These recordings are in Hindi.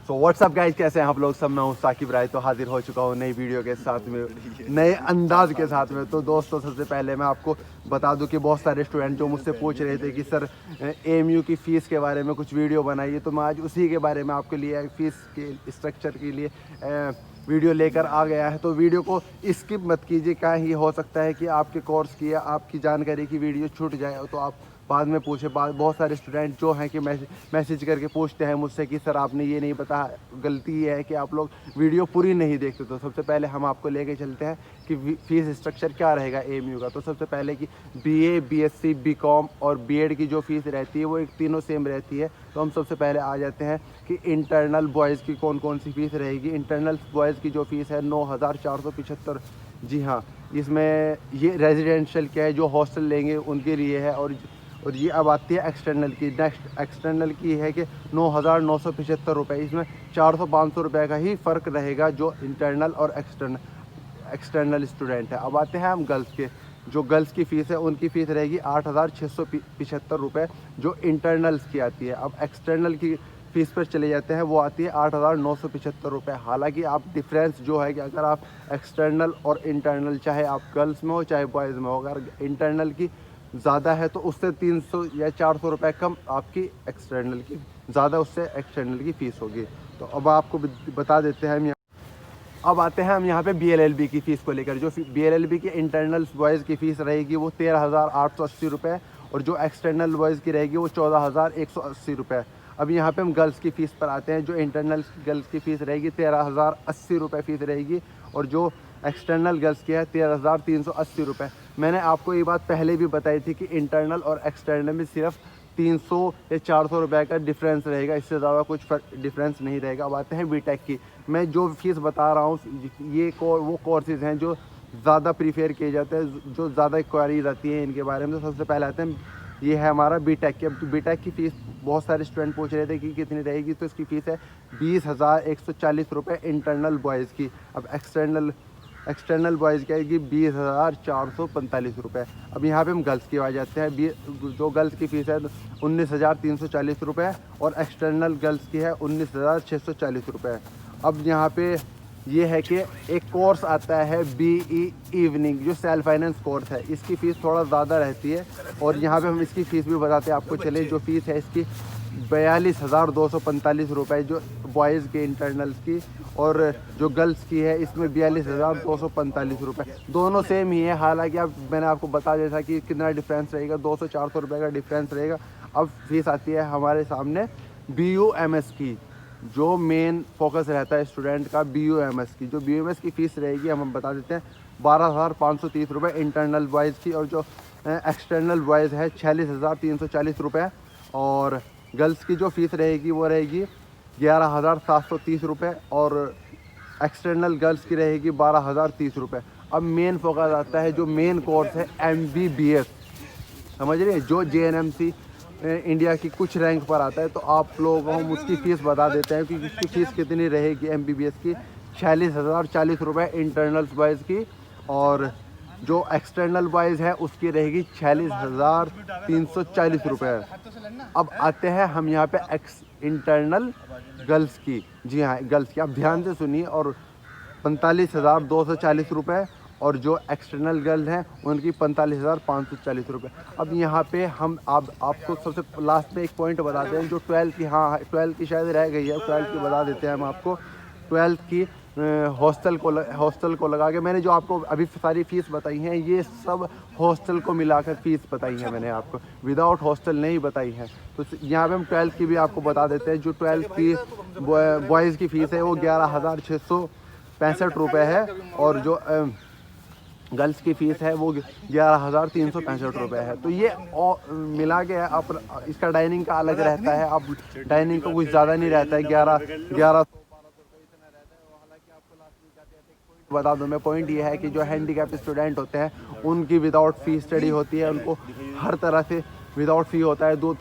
सो व्हाट्सअप गाइस, कैसे हैं आप लोग सब। मैं हूं साकिब राय, तो हाजिर हो चुका हूं नई वीडियो के साथ में, नए अंदाज के साथ में। तो दोस्तों, सबसे पहले मैं आपको बता दूं कि बहुत सारे स्टूडेंट जो मुझसे पूछ रहे थे कि सर एएमयू की फ़ीस के बारे में कुछ वीडियो बनाइए, तो मैं आज उसी के बारे में आपके लिए फ़ीस के स्ट्रक्चर के लिए वीडियो लेकर आ गया है। तो वीडियो को स्किप मत कीजिए, क्या ही हो सकता है कि आपके कोर्स की या आपकी जानकारी की वीडियो छूट जाए तो आप बाद में पूछे। बहुत सारे स्टूडेंट जो हैं कि मैसेज करके पूछते हैं मुझसे कि सर आपने ये नहीं बताया। गलती ये है कि आप लोग वीडियो पूरी नहीं देखते। तो सबसे पहले हम आपको लेके चलते हैं कि फ़ीस स्ट्रक्चर क्या रहेगा एएमयू का। तो सबसे पहले कि बीए, बीएससी, बीकॉम और बीएड की जो फ़ीस रहती है वो एक तीनों सेम रहती है। तो हम सबसे पहले आ जाते हैं कि इंटरनल बॉयज़ की कौन कौन सी फ़ीस रहेगी। इंटरनल बॉयज़ की जो फ़ीस है 9,475। जी हाँ, इसमें ये रेजिडेंशियल क्या है, जो हॉस्टल लेंगे उनके लिए है। और ये अब आती है एक्सटर्नल की। नेक्स्ट एक्सटर्नल की है कि 9,975 रुपये। इसमें 400-500 रुपये का ही फ़र्क रहेगा जो इंटरनल और एक्सटर्नल स्टूडेंट है। अब आते हैं हम गर्ल्स के। जो गर्ल्स की फ़ीस है उनकी फ़ीस रहेगी 8,675 रुपये, जो इंटरनल्स की आती है। अब एक्सटर्नल की फ़ीस पर चले जाते हैं, वो आती है 8,975 रुपये। हालांकि आप डिफरेंस जो है कि अगर आप एक्सटर्नल और इंटरनल, चाहे आप गर्ल्स में हो चाहे बॉयज़ में हो, अगर इंटरनल की ज़्यादा है तो उससे 300 या 400 रुपये कम आपकी एक्सटर्नल की, ज़्यादा उससे एक्सटर्नल की फ़ीस होगी। तो अब आपको बता देते हैं हम। अब आते हैं हम यहाँ पे बीएलएलबी की फ़ीस को लेकर। जो बीएलएलबी की इंटरनल बॉयज़ की फ़ीस रहेगी वो 13,880 रुपये, और जो एक्सटर्नल बॉयज़ की रहेगी वो 14,180 रुपये। अब यहाँ पे हम गर्ल्स की फ़ीस पर आते हैं। जो इंटरनल गर्ल्स की फ़ीस रहेगी 13,080 रुपये फ़ीस रहेगी, और जो एक्सटर्नल गर्ल्स की है 13,380 रुपये। मैंने आपको ये बात पहले भी बताई थी कि इंटरनल और एक्सटर्नल में सिर्फ 300 या 400 रुपये का डिफरेंस रहेगा, इससे ज़्यादा कुछ डिफरेंस नहीं रहेगा। अब आते हैं बीटेक की। मैं जो फीस बता रहा हूँ ये वो कोर्सेज़ हैं जो ज़्यादा प्रीफेयर किए जाते हैं, जो ज़्यादा क्वारीज आती हैं इनके बारे में। तो सबसे पहले आते हैं, ये है हमारा बीटेक की। अब बीटेक की फ़ीस बहुत सारे स्टूडेंट पूछ रहे थे कि कितनी रहेगी, तो इसकी फ़ीस है 20,140 रुपये इंटरनल बॉयज़ की। अब एक्सटर्नल बॉयज़ की आएगी 20,445 रुपये। अब यहाँ पे हम गर्ल्स की आ जाते हैं। जो गर्ल्स की फ़ीस है 19,340 रुपये, और एक्सटर्नल गर्ल्स की है 19,640 रुपये। अब यहाँ पे ये है कि एक कोर्स आता है बीई इवनिंग, जो सेल्फ फाइनेंस कोर्स है। इसकी फ़ीस थोड़ा ज़्यादा रहती है, और यहाँ पे हम इसकी फ़ीस भी बताते हैं आपको। चले, जो फ़ीस है इसकी 42,245 रुपये, जो बॉयज़ के इंटरनल्स की, और जो गर्ल्स की है इसमें 42,245 रुपये। दोनों सेम ही है। हालांकि अब मैंने आपको बता दिया था कि कितना डिफरेंस रहेगा, 200-400 रुपये का डिफरेंस रहेगा। अब फीस आती है हमारे सामने BUMS की, जो मेन फोकस रहता है स्टूडेंट का, BUMS की। जो BUMS की फ़ीस रहेगी हम बता देते हैं 12,530 रुपये इंटरनल बॉयज़ की, और जो एक्सटर्नल बॉयज़ है 46,340 रुपये। और गर्ल्स की जो फ़ीस रहेगी वो रहेगी 11,730 रुपये, और एक्सटर्नल गर्ल्स की रहेगी 12,030 रुपये। अब मेन फोकस आता है, जो मेन कोर्स है MBBS, समझ रहे हैं, जो JNMC इंडिया की कुछ रैंक पर आता है। तो आप लोगों को हम उसकी फ़ीस बता देते हैं कि उसकी फ़ीस कितनी रहेगी। MBBS की 46,040 रुपये इंटरनल्स बॉयज़ की, और जो एक्सटर्नल बॉयज़ है उसकी रहेगी 46,340 रुपये। अब आते हैं हम यहाँ पे इंटरनल गर्ल्स की। जी हाँ, गर्ल्स की आप ध्यान से सुनिए। और 45,240 रुपये, और जो एक्सटर्नल गर्ल हैं उनकी 45,540 रुपये। अब यहाँ पे हम आपको सबसे लास्ट में एक पॉइंट बताते हैं, जो 12 की, हाँ 12 की शायद रह गई है, 12 की बता देते हैं हम आपको। 12 की हॉस्टल को लगा के, मैंने जो आपको अभी सारी फ़ीस बताई हैं ये सब हॉस्टल को मिलाकर फ़ीस बताई है मैंने आपको, विदाउट हॉस्टल नहीं बताई है। तो यहाँ पे हम 12 की भी आपको बता देते हैं। जो 12 की बॉयज़ की फ़ीस है वो 11,665 रुपये है, और जो गर्ल्स की फ़ीस है वो 11,365 रुपये है। तो ये मिला के आप, इसका डाइनिंग का अलग रहता है। अब डाइनिंग का कुछ ज़्यादा नहीं रहता है, 1100-1200 इतना रहता है। हालांकि आपको लास्ट में जाते जाते एक पॉइंट बता दूँ मैं। पॉइंट ये है कि जो हैंडीकैप स्टूडेंट होते हैं उनकी विदाउट फ़ी स्टडी होती है, उनको हर तरह से विदाउट फ़ी होता है। अब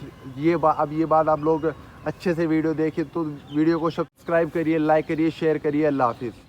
ये बात आप लोग अच्छे से वीडियो देखिए, तो वीडियो को सब्सक्राइब करिए, लाइक करिए, शेयर करिए। अल्लाह हाफिज़।